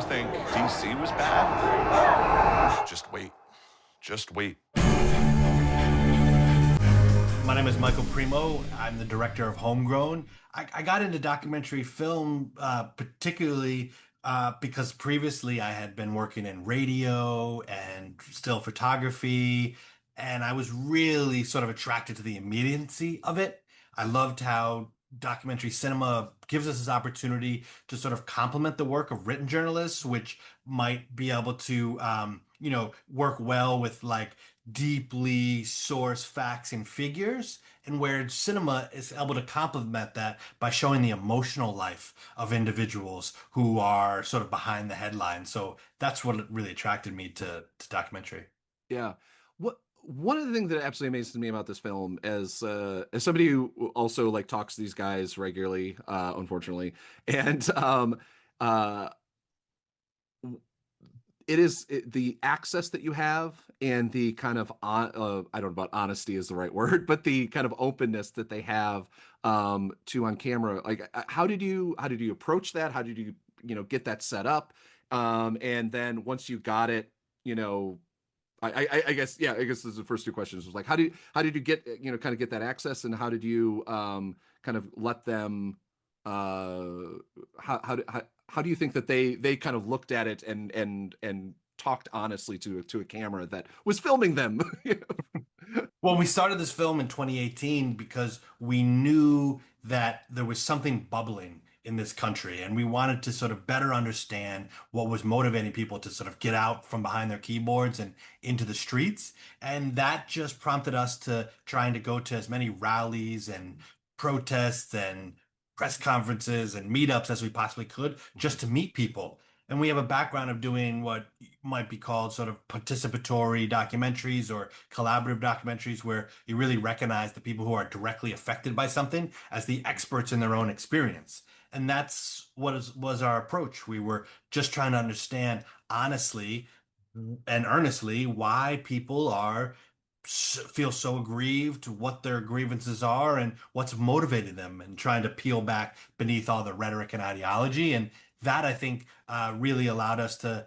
think DC was bad? Just wait. Just wait. My name is Michael Premo. I'm the director of HOMEGROWN. I got into documentary film particularly because previously I had been working in radio and still photography, and I was really sort of attracted to the immediacy of it. I loved how documentary cinema gives us this opportunity to sort of complement the work of written journalists, which might be able to, work well with like deeply source facts and figures, and where cinema is able to complement that by showing the emotional life of individuals who are sort of behind the headlines. So that's what really attracted me to documentary. Yeah. What one of the things that absolutely amazes me about this film as somebody who also like talks to these guys regularly, unfortunately, and uh the access that you have and the kind of I don't know about honesty is the right word, but the kind of openness that they have to on camera. Like how did you approach that? How did you get that set up? And then once you got it, you know, I guess yeah, I guess those are the first two questions. Was like how did you get kind of get that access, and how did you kind of let them how do you think that they kind of looked at it and talked honestly to a camera that was filming them? Well, we started this film in 2018 because we knew that there was something bubbling in this country, and we wanted to sort of better understand what was motivating people to sort of get out from behind their keyboards and into the streets. And that just prompted us to trying to go to as many rallies and protests and press conferences and meetups as we possibly could just to meet people. And we have a background of doing what might be called sort of participatory documentaries or collaborative documentaries, where you really recognize the people who are directly affected by something as the experts in their own experience. And that's was our approach. We were just trying to understand honestly and earnestly why people feel so aggrieved, what their grievances are, and what's motivated them, and trying to peel back beneath all the rhetoric and ideology. And that I think really allowed us to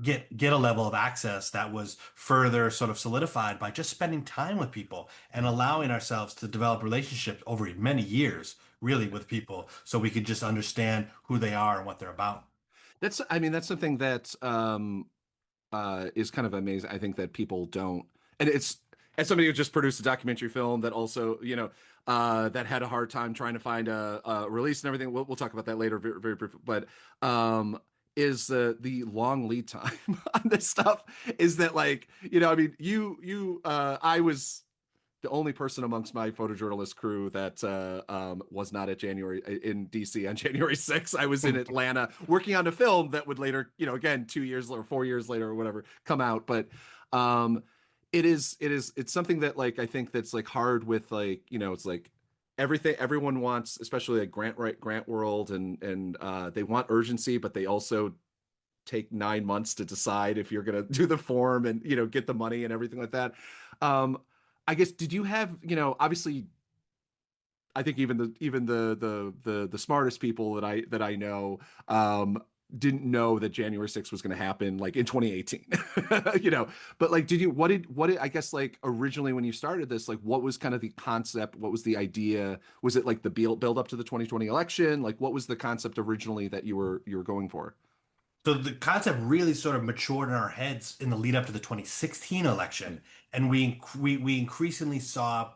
get a level of access that was further sort of solidified by just spending time with people and allowing ourselves to develop relationships over many years, really, with people, so we could just understand who they are and what they're about. I mean, that's something that is kind of amazing. I think that people don't, and it's as somebody who just produced a documentary film that also, that had a hard time trying to find a release and everything. We'll talk about that later, very, very briefly. But is the long lead time on this stuff? Is that like, I mean, I was the only person amongst my photojournalist crew that was not at January in DC on January 6th. I was in Atlanta working on a film that would later, again, 2 years or 4 years later or whatever, come out. But it's something that like I think that's like hard with like, it's like everyone wants, especially like grant world, and they want urgency, but they also take 9 months to decide if you're going to do the form and get the money and everything like that. I guess did you have, obviously I think even the smartest people that I know didn't know that January 6th was going to happen like in 2018. But like what did I guess like originally when you started this, like what was kind of the concept, what was the idea? Was it like the build up to the 2020 election? Like what was the concept originally that you were going for? So the concept really sort of matured in our heads in the lead up to the 2016 election, and we increasingly saw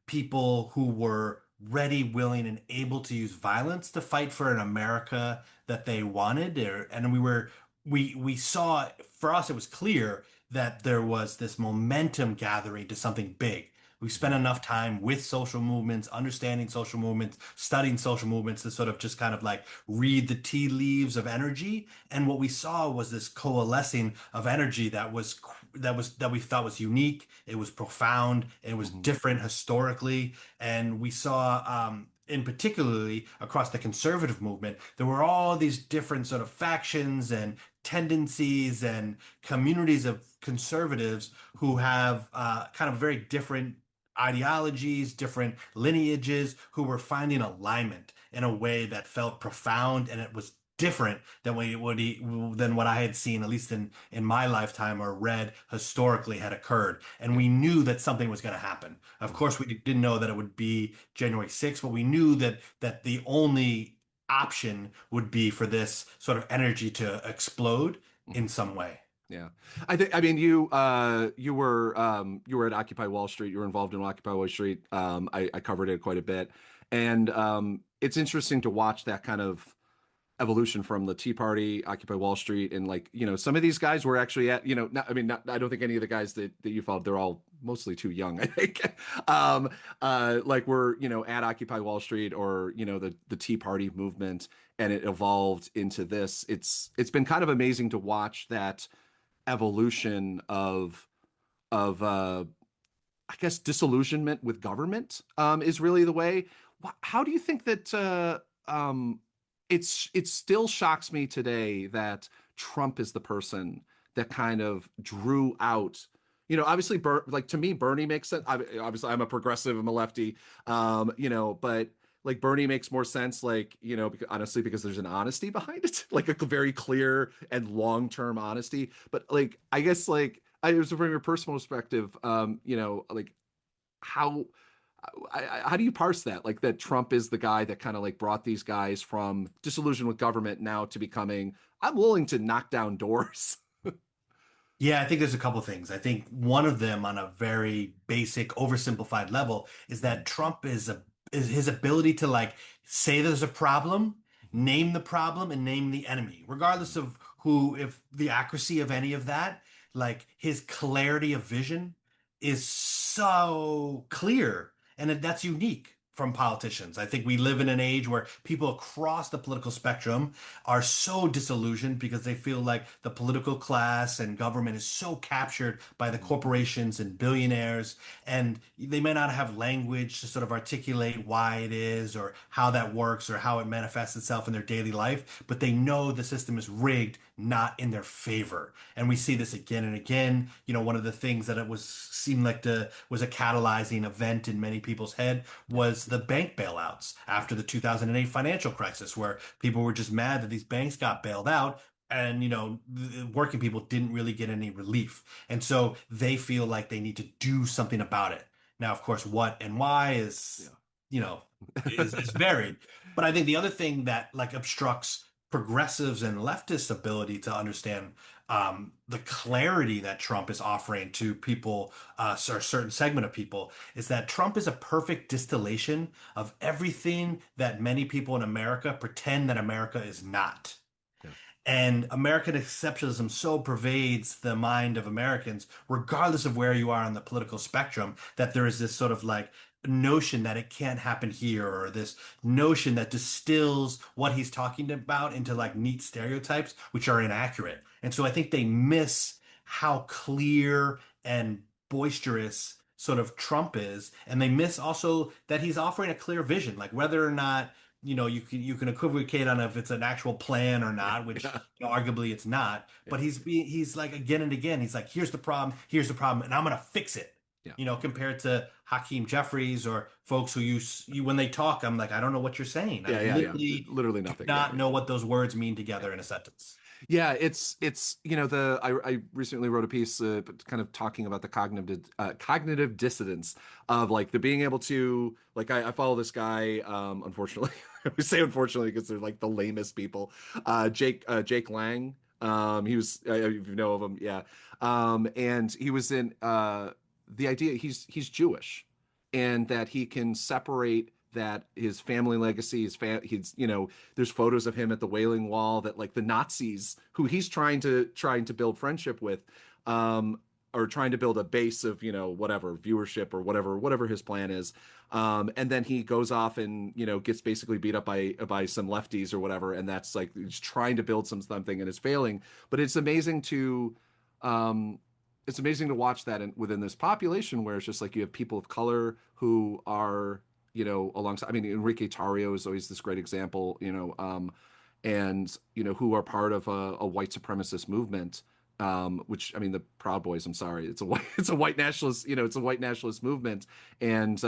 people who were ready, willing, and able to use violence to fight for an America that they wanted. And we saw, for us, it was clear that there was this momentum gathering to something big. We spent enough time with social movements, understanding social movements, studying social movements to sort of just kind of like read the tea leaves of energy. And what we saw was this coalescing of energy that we thought was unique. It was profound. It was Mhm. different historically, and we saw. In particularly across the conservative movement, there were all these different sort of factions and tendencies and communities of conservatives who have kind of very different ideologies, different lineages, who were finding alignment in a way that felt profound, and it was different than than what I had seen, at least in my lifetime, or read historically had occurred. And Yeah. we knew that something was going to happen. Of course, we didn't know that it would be January 6th, but we knew that the only option would be for this sort of energy to explode in some way. Yeah. I mean you were at Occupy Wall Street, you were involved in Occupy Wall Street. I covered it quite a bit. And it's interesting to watch that kind of evolution from the Tea Party, Occupy Wall Street, and like, some of these guys were actually at, not, I mean, not, I don't think any of the guys that you followed, they're all mostly too young, I think. Like we're, at Occupy Wall Street, or, the Tea Party movement, and it evolved into this. It's been kind of amazing to watch that evolution of I guess disillusionment with government is really the way. How do you think that it still shocks me today that Trump is the person that kind of drew out, obviously, like to me, Bernie makes sense. Obviously, I'm a progressive, I'm a lefty, but like Bernie makes more sense, like, honestly, because there's an honesty behind it, like a very clear and long-term honesty. But like, I guess, like, I was from your personal perspective, like how how do you parse that? Like that Trump is the guy that kind of like brought these guys from disillusion with government now to becoming, I'm willing to knock down doors. Yeah, I think there's a couple things. I think one of them, on a very basic, oversimplified level, is that Trump is his ability to like say there's a problem, name the problem, and name the enemy, regardless of who, if the accuracy of any of that, like his clarity of vision is so clear, and that's unique from politicians. I think we live in an age where people across the political spectrum are so disillusioned because they feel like the political class and government is so captured by the corporations and billionaires, and they may not have language to sort of articulate why it is or how that works or how it manifests itself in their daily life, but they know the system is rigged, not in their favor. And we see this again and again. One of the things that it was seemed like was a catalyzing event in many people's head was the bank bailouts after the 2008 financial crisis, where people were just mad that these banks got bailed out, and the working people didn't really get any relief, and so they feel like they need to do something about it. Now, of course, what and why is Yeah. you know is varied, but I think the other thing that like obstructs progressives and leftists' ability to understand the clarity that Trump is offering to people, or a certain segment of people, is that Trump is a perfect distillation of everything that many people in America pretend that America is not. Yeah. And American exceptionalism so pervades the mind of Americans, regardless of where you are on the political spectrum, that there is this sort of like notion that it can't happen here, or this notion that distills what he's talking about into like neat stereotypes, which are inaccurate. And so I think they miss how clear and boisterous sort of Trump is, and they miss also that he's offering a clear vision, like whether or not you can equivocate on if it's an actual plan or not, which Yeah. arguably it's not. Yeah. But he's like again and again, he's like, here's the problem, and I'm gonna fix it. Yeah. Compared to Hakeem Jeffries or folks who when they talk, I'm like, I don't know what you're saying. I Yeah. literally Literally do nothing. Yeah. not know what those words mean together in a sentence. Yeah, it's I recently wrote a piece kind of talking about the cognitive dissonance of like the being able to, like, I follow this guy, unfortunately. We say unfortunately because they're like the lamest people, Jake Lang. He was, if you know of him, yeah. And he was in the idea, he's Jewish, and that he can separate that his family legacy, he's, there's photos of him at the Wailing Wall that like the Nazis who he's trying to build friendship with, or trying to build a base of, whatever viewership or whatever his plan is. And then he goes off and, gets basically beat up by some lefties or whatever. And that's like, he's trying to build something and is failing. But um, it's amazing to watch that within this population where it's just like you have people of color who are, alongside. I mean, Enrique Tarrio is always this great example, and who are part of a white supremacist movement. Which, I mean, the Proud Boys. I'm sorry, it's a white nationalist. It's a white nationalist movement, and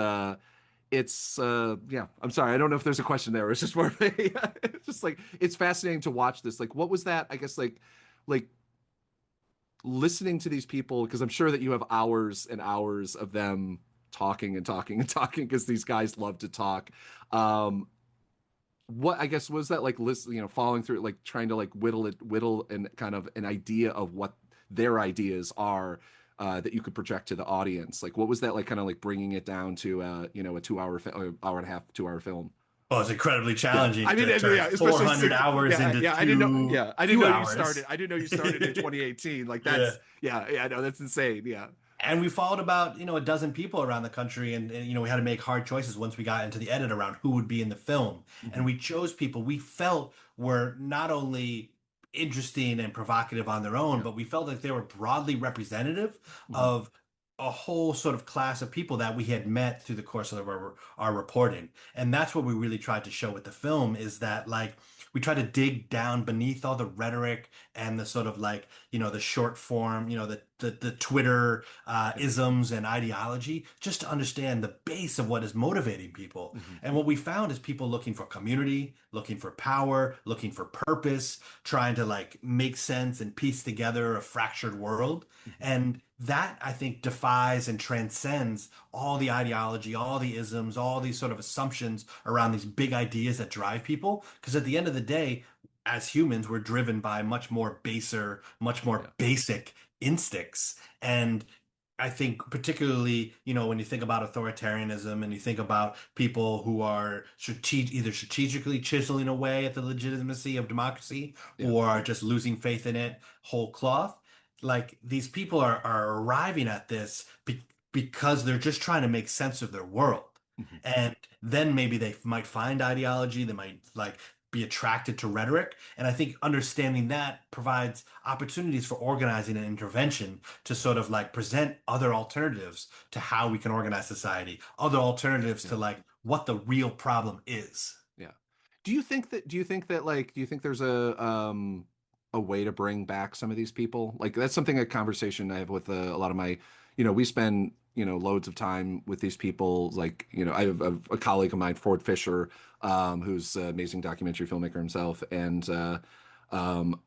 it's yeah, I'm sorry, I don't know if there's a question there. It's just more of a it's just like it's fascinating to watch this. Like what was that, I guess, like listening to these people, because I'm sure that you have hours and hours of them talking and talking and talking because these guys love to talk. Um, what I guess was that like list, following through, like trying to like whittle and kind of an idea of what their ideas are, that you could project to the audience. Like what was that like, kind of like bringing it down to a 2 hour, hour and a half, 2 hour film? Well, it's incredibly Yeah, challenging I mean, to turn yeah, especially 400 hours yeah, into yeah. I didn't know. two Yeah, I didn't two know you hours. started. I didn't know you started in 2018. Like Yeah. that's yeah, yeah. No, that's insane. Yeah. And we followed about, a dozen people around the country, and we had to make hard choices once we got into the edit around who would be in the film. And Hmm. we chose people we felt were not only interesting and provocative on their own, Yeah. but we felt like they were broadly representative Hmm. of a whole sort of class of people that we had met through the course of our reporting. And that's what we really tried to show with the film, is that like we tried to dig down beneath all the rhetoric and the sort of like, the short form, the Twitter Yeah. isms and ideology, just to understand the base of what is motivating people. Hmm. And what we found is people looking for community, looking for power, looking for purpose, trying to like make sense and piece together a fractured world. Hmm. And that I think defies and transcends all the ideology, all the isms, all these sort of assumptions around these big ideas that drive people. Because at the end of the day, as humans, we're driven by much more baser, much more Yeah. basic instincts. And I think particularly, when you think about authoritarianism and you think about people who are either strategically chiseling away at the legitimacy of democracy Yeah. or are just losing faith in it whole cloth, like these people are arriving at this because they're just trying to make sense of their world. Hmm. And then maybe they might find ideology, they might like be attracted to rhetoric. And I think understanding that provides opportunities for organizing and intervention to sort of like present other alternatives to how we can organize society, other alternatives Yeah. to like what the real problem is. Yeah. Do you think there's a way to bring back some of these people? Like that's something, a conversation I have with a lot of my, we spend, loads of time with these people. Like, I have a colleague of mine, Ford Fisher, who's an amazing documentary filmmaker himself. And um,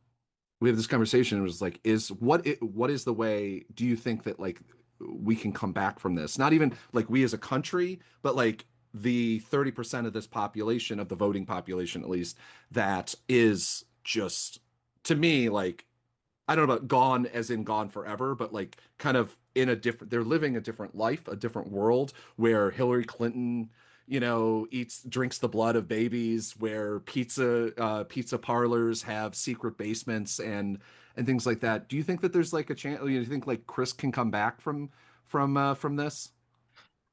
we have this conversation. It was like, what is the way, do you think that like we can come back from this? Not even like we as a country, but like the 30% of this population, of the voting population at least, that is just, to me, like, I don't know about gone as in gone forever, but like kind of in a different, they're living a different life, a different world where Hillary Clinton, drinks the blood of babies, where pizza parlors have secret basements and things like that. Do you think that there's like a chance, do you think like Chris can come back from this?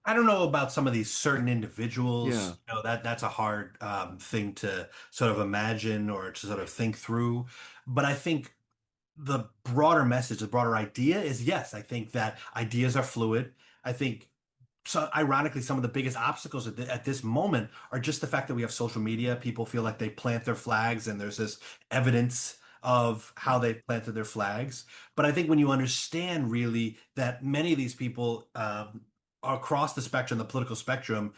I don't know about some of these certain Yeah. individuals. That's a hard thing to sort of imagine or to sort of think through. But I think the broader message, the broader idea is yes, I think that ideas are fluid. I think so ironically, some of the biggest obstacles at this moment are just the fact that we have social media. People feel like they plant their flags and there's this evidence of how they've planted their flags. But I think when you understand really that many of these people are across the spectrum, the political spectrum,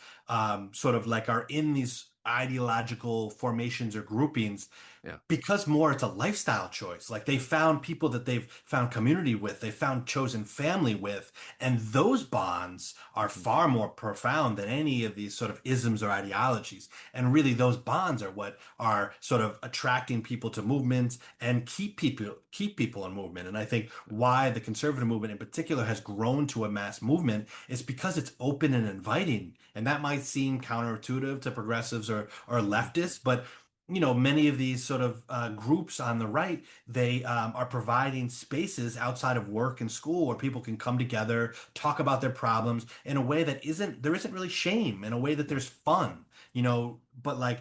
sort of like are in these ideological formations or groupings, Yeah. because more it's a lifestyle choice. Like they found people that they've found community with, they found chosen family with, and those bonds are Mhm. far more profound than any of these sort of isms or ideologies. And really, those bonds are what are sort of attracting people to movements and keep people in movement. And I think why the conservative movement in particular has grown to a mass movement is because it's open and inviting. And that might seem counterintuitive to progressives or Mhm. leftists, but many of these sort of groups on the right, they are providing spaces outside of work and school where people can come together, talk about their problems in a way that there isn't really shame, in a way that Yeah. there's fun, but like,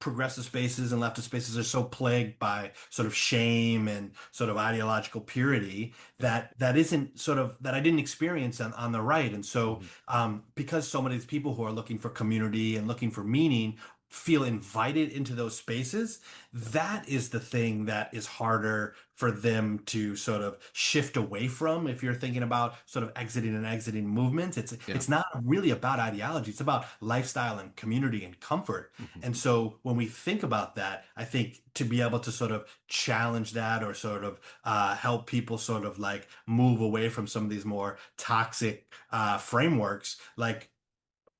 progressive spaces and leftist spaces are so plagued by sort of shame and sort of ideological purity Yeah. that isn't sort of that I didn't experience on the right. And so Mhm. because so many of these people who are looking for community and looking for meaning feel invited into those spaces, that is the thing that is harder for them to sort of shift away from. If you're thinking about sort of exiting movements, Yeah. it's not really about ideology. It's about lifestyle and community and comfort. Mhm. And so when we think about that, I think to be able to sort of challenge that or sort of help people sort of like move away from some of these more toxic frameworks, like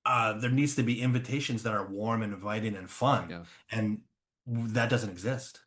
there needs to be invitations that are warm and inviting and fun, Yeah. and that doesn't exist.